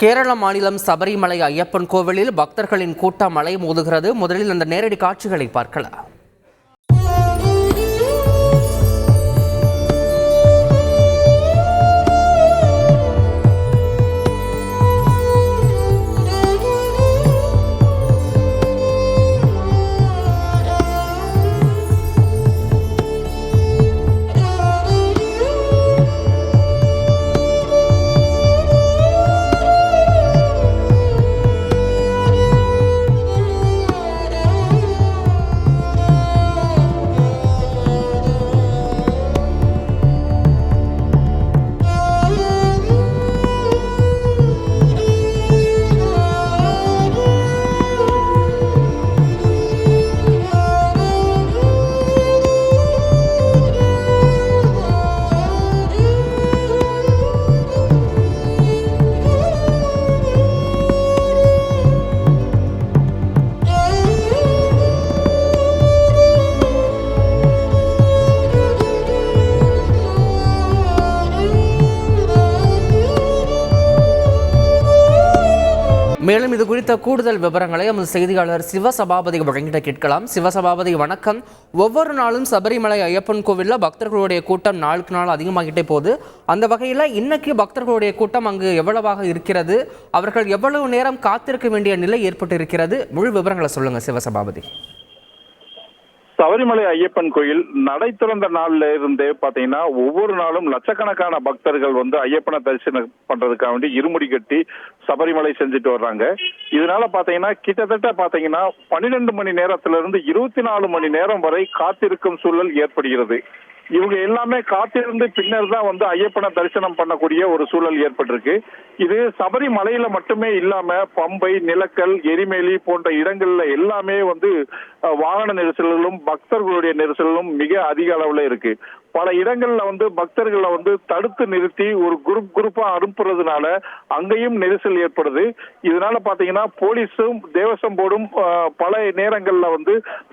கேரள மாநிலம் சபரிமலை ஐயப்பன் கோவிலில் பக்தர்களின் கூட்டம் மலை மோதுகிறது. முதலில் அந்த நேரடி காட்சிகளை பார்க்கலாம். மேலும் இது குறித்த கூடுதல் விவரங்களை நமது செய்தியாளர் சிவசபாபதி வழங்கிட கேட்கலாம். சிவசபாபதி வணக்கம். ஒவ்வொரு நாளும் சபரிமலை ஐயப்பன் கோவிலில் பக்தர்களுடைய கூட்டம் நாளுக்கு நாள் அதிகமாகிட்டே போகுது. அந்த வகையில் இன்னைக்கு பக்தர்களுடைய கூட்டம் அங்கு எவ்வளவாக இருக்கிறது, அவர்கள் எவ்வளவு நேரம் காத்திருக்க வேண்டிய நிலை ஏற்பட்டு இருக்கிறது, முழு விவரங்களை சொல்லுங்க சிவசபாபதி. சபரிமலை ஐயப்பன் கோயில் நடை திறந்த நாள்ல இருந்தே பாத்தீங்கன்னா ஒவ்வொரு நாளும் லட்சக்கணக்கான பக்தர்கள் ஐயப்பனை தரிசனம் பண்றதுக்காக வேண்டி இருமுடி கட்டி சபரிமலை செஞ்சுட்டு வர்றாங்க. இதனால பாத்தீங்கன்னா கிட்டத்தட்ட 12 மணி நேரத்துல இருந்து 24 மணி நேரம் வரை காத்திருக்கும் சூழல் ஏற்படுகிறது. இவங்க எல்லாமே காத்திருந்து பின்னர் தான் ஐயப்பனை தரிசனம் பண்ணக்கூடிய ஒரு சூழல் ஏற்பட்டிருக்கு. இது சபரிமலையில மட்டுமே இல்லாம பம்பை, நிலக்கல், எரிமேலி போன்ற இடங்கள்ல எல்லாமே வாகன நெரிசல்களும் பக்தர்களுடைய நெரிசலும் மிக அதிக அளவுல இருக்கு. பல இடங்கள்ல பக்தர்களை தடுத்து நிறுத்தி ஒரு குரூப்பா அனுப்புறதுனால அங்கேயும் நெரிசல் ஏற்படுது. இதனால பாத்தீங்கன்னா போலீஸும் தேவசம் போர்டும் பல நேரங்கள்ல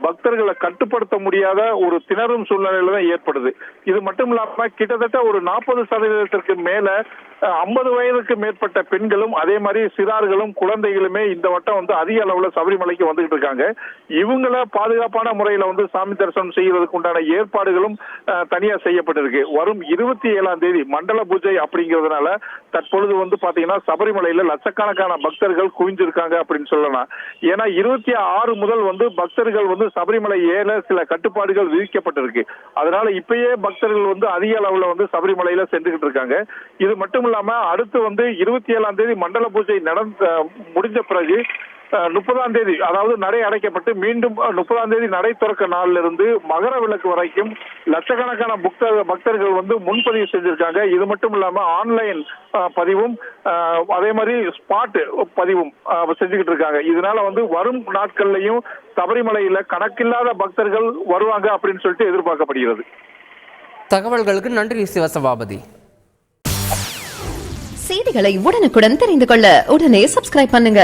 பக்தர்களை கட்டுப்படுத்த முடியாத ஒரு திணறும் சூழ்நிலையில தான் ஏற்படுது. இது மட்டும் இல்லாம கிட்டத்தட்ட ஒரு 40% மேல 50 வயதுக்கு மேற்பட்ட பெண்களும் அதே மாதிரி சிறார்களும் குழந்தைகளுமே இந்த வட்டம் அதிக அளவுல சபரிமலைக்கு வந்துகிட்டு இருக்காங்க. இவங்கள பாதுகாப்பான முறையில சாமி தரிசனம் செய்யறதுக்கு உண்டான ஏற்பாடுகளும் தனியா செய்யப்பட்டிருக்கு. வரும் 27ஆம் தேதி மண்டல பூஜை அப்படிங்கிறதுனால தற்பொழுது பாத்தீங்கன்னா சபரிமலையில லட்சக்கணக்கான பக்தர்கள் குவிஞ்சிருக்காங்க அப்படின்னு சொல்லலாம். ஏன்னா 26 முதல் பக்தர்கள் சபரிமலை ஏற சில கட்டுப்பாடுகள் விதிக்கப்பட்டிருக்கு. அதனால இப்பயே பக்தர்கள் அதிக அளவுல சபரிமலையில சென்றுகிட்டு இருக்காங்க. இது மட்டும் இல்லாம அடுத்து 27ஆம் தேதி மண்டல பூஜை முடிஞ்ச பிறகு 30ஆம் தேதி அதாவது நடை அடைக்கப்பட்டு மீண்டும் 30ஆம் தேதி நடை திறக்க நாள்ல இருந்து மகர விளக்கு வரைக்கும் லட்சக்கணக்கான பக்தர்கள் முன்பதிவு செஞ்சிருக்காங்க. இது மட்டும் இல்லாம ஆன்லைன் பதிவும் அதே மாதிரி ஸ்பாட் பதிவும் செஞ்சுக்கிட்டு இருக்காங்க. இதனால வரும் நாட்கள்லயும் சபரிமலையில கணக்கில்லாத பக்தர்கள் வருவாங்க அப்படின்னு சொல்லிட்டு எதிர்பார்க்கப்படுகிறது. தகவல்களுக்கு நன்றி சிவசபாபதி. செய்திகளை உடனுக்குடன் தெரிந்து கொள்ள உடனே சப்ஸ்கிரைப் பண்ணுங்க.